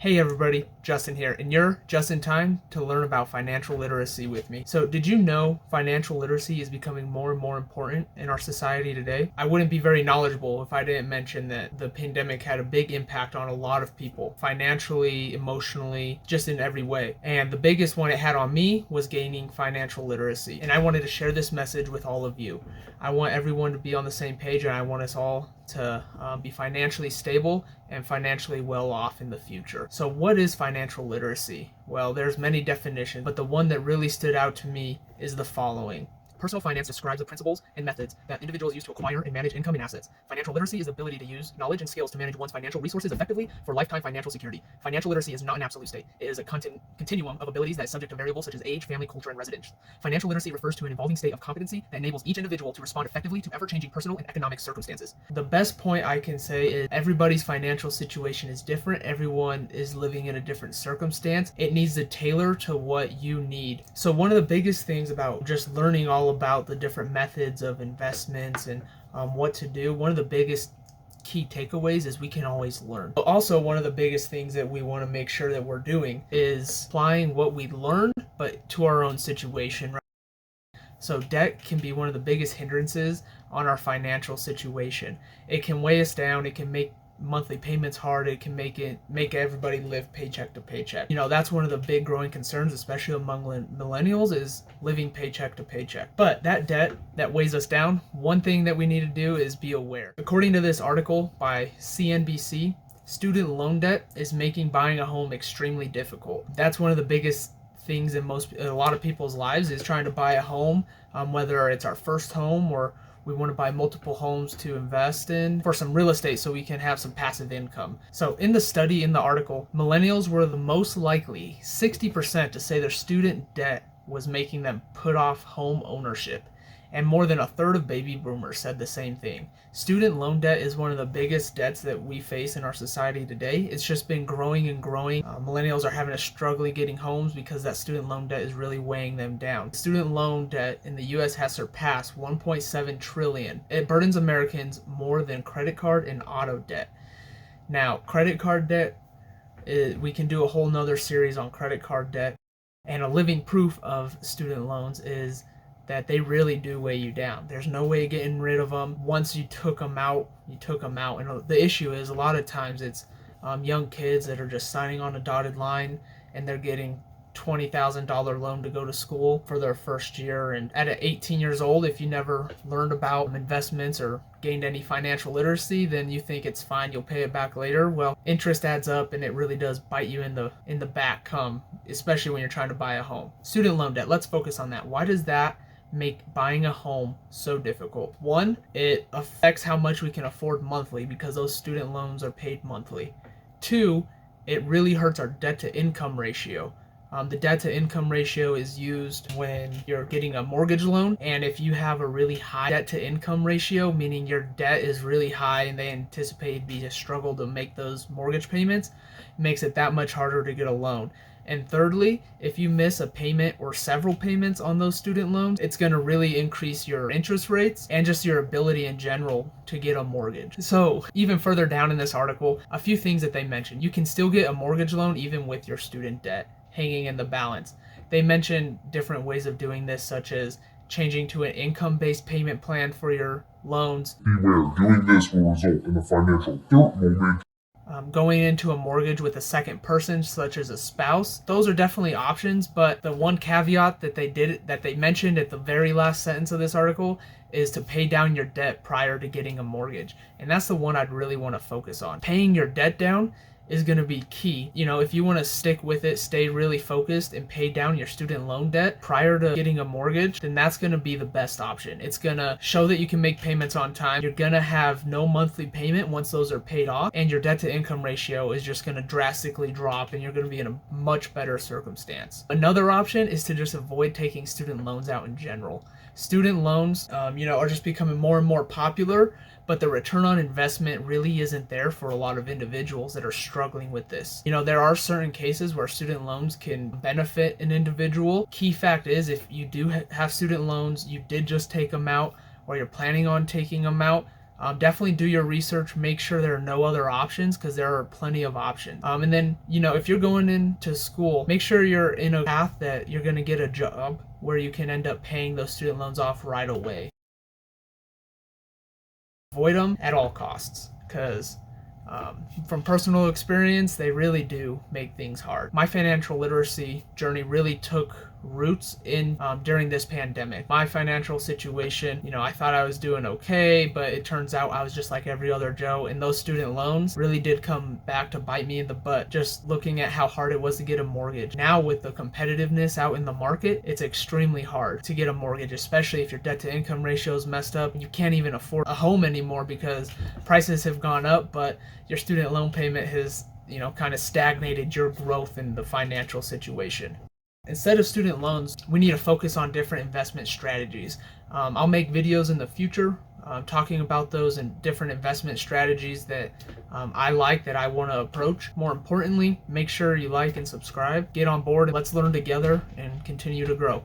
Hey everybody, Justin here, and you're just in time to learn about financial literacy with me. So, did you know financial literacy is becoming more and more important in our society today? I wouldn't be very knowledgeable if I didn't mention that the pandemic had a big impact on a lot of people, financially, emotionally, just in every way. And the biggest one it had on me was gaining financial literacy. And I wanted to share this message with all of you. I want everyone to be on the same page, and I want us all to be financially stable and financially well off in the future. So what is financial literacy? Well, there's many definitions, but the one that really stood out to me is the following. Personal finance describes the principles and methods that individuals use to acquire and manage income and assets. Financial literacy is the ability to use knowledge and skills to manage one's financial resources effectively for lifetime financial security. Financial literacy is not an absolute state. It is a continuum of abilities that is subject to variables such as age, family, culture, and residence. Financial literacy refers to an evolving state of competency that enables each individual to respond effectively to ever-changing personal and economic circumstances. The best point I can say is everybody's financial situation is different. Everyone is living in a different circumstance. It needs to tailor to what you need. So one of the biggest things about just learning all about the different methods of investments and what to do, one of the biggest key takeaways is we can always learn. Also, one of the biggest things that we want to make sure that we're doing is applying what we learned, but to our own situation. So debt can be one of the biggest hindrances on our financial situation. It can weigh us down. It can make monthly payments hard. It can make everybody live paycheck to paycheck. That's one of the big growing concerns, especially among millennials, is living paycheck to paycheck. But that debt that weighs us down, one thing that we need to do is be aware. According to this article by CNBC, student loan debt is making buying a home extremely difficult. That's one of the biggest things in a lot of people's lives is trying to buy a home, whether it's our first home or we want to buy multiple homes to invest in for some real estate so we can have some passive income. So in the study, in the article, millennials were the most likely, 60%, to say their student debt was making them put off home ownership. And more than a third of baby boomers said the same thing. Student loan debt is one of the biggest debts that we face in our society today. It's just been growing and growing. Millennials are having a struggle getting homes because that student loan debt is really weighing them down. Student loan debt in the U.S. has surpassed $1.7 trillion. It burdens Americans more than credit card and auto debt. Now, credit card debt, we can do a whole nother series on credit card debt. And a living proof of student loans is that they really do weigh you down. There's no way of getting rid of them. Once you took them out, you took them out. And the issue is a lot of times it's young kids that are just signing on a dotted line and they're getting $20,000 loan to go to school for their first year. And at 18 years old, if you never learned about investments or gained any financial literacy, then you think it's fine, you'll pay it back later. Well, interest adds up and it really does bite you in the back, especially when you're trying to buy a home. Student loan debt, let's focus on that. Why does that make buying a home so difficult? One, it affects how much we can afford monthly because those student loans are paid monthly. Two, it really hurts our debt to income ratio. The debt to income ratio is used when you're getting a mortgage loan, and if you have a really high debt to income ratio, meaning your debt is really high and they anticipate it'd be a struggle to make those mortgage payments, it makes it that much harder to get a loan. And thirdly, if you miss a payment or several payments on those student loans, it's going to really increase your interest rates and just your ability in general to get a mortgage. So even further down in this article, a few things that they mentioned. You can still get a mortgage loan even with your student debt hanging in the balance. They mention different ways of doing this, such as changing to an income-based payment plan for your loans. Beware, doing this will result in a financial dirt moment. Going into a mortgage with a second person, such as a spouse. Those are definitely options, but the one caveat that they mentioned at the very last sentence of this article is to pay down your debt prior to getting a mortgage. And that's the one I'd really want to focus on. Paying your debt down is going to be key. If you want to stick with it, stay really focused and pay down your student loan debt prior to getting a mortgage, then that's going to be the best option. It's going to show that you can make payments on time. You're going to have no monthly payment once those are paid off, and your debt to income ratio is just going to drastically drop and you're going to be in a much better circumstance. Another option is to just avoid taking student loans out in general. Student loans, are just becoming more and more popular, but the return on investment really isn't there for a lot of individuals that are struggling with this. There are certain cases where student loans can benefit an individual. Key fact is, if you do have student loans, you did just take them out, or you're planning on taking them out, Definitely do your research. Make sure there are no other options, because there are plenty of options. And then, if you're going into school, make sure you're in a path that you're going to get a job where you can end up paying those student loans off right away. Avoid them at all costs, because from personal experience, they really do make things hard. My financial literacy journey really took roots in during this pandemic. My financial situation, I thought I was doing okay, but it turns out I was just like every other Joe, and those student loans really did come back to bite me in the butt, just looking at how hard it was to get a mortgage. Now, with the competitiveness out in the market, it's extremely hard to get a mortgage, especially if your debt to income ratio is messed up. You can't even afford a home anymore because prices have gone up, but your student loan payment has kind of stagnated your growth in the financial situation. Instead of student loans, we need to focus on different investment strategies. I'll make videos in the future talking about those and different investment strategies that I like, that I want to approach. More importantly, make sure you like and subscribe. Get on board and let's learn together and continue to grow.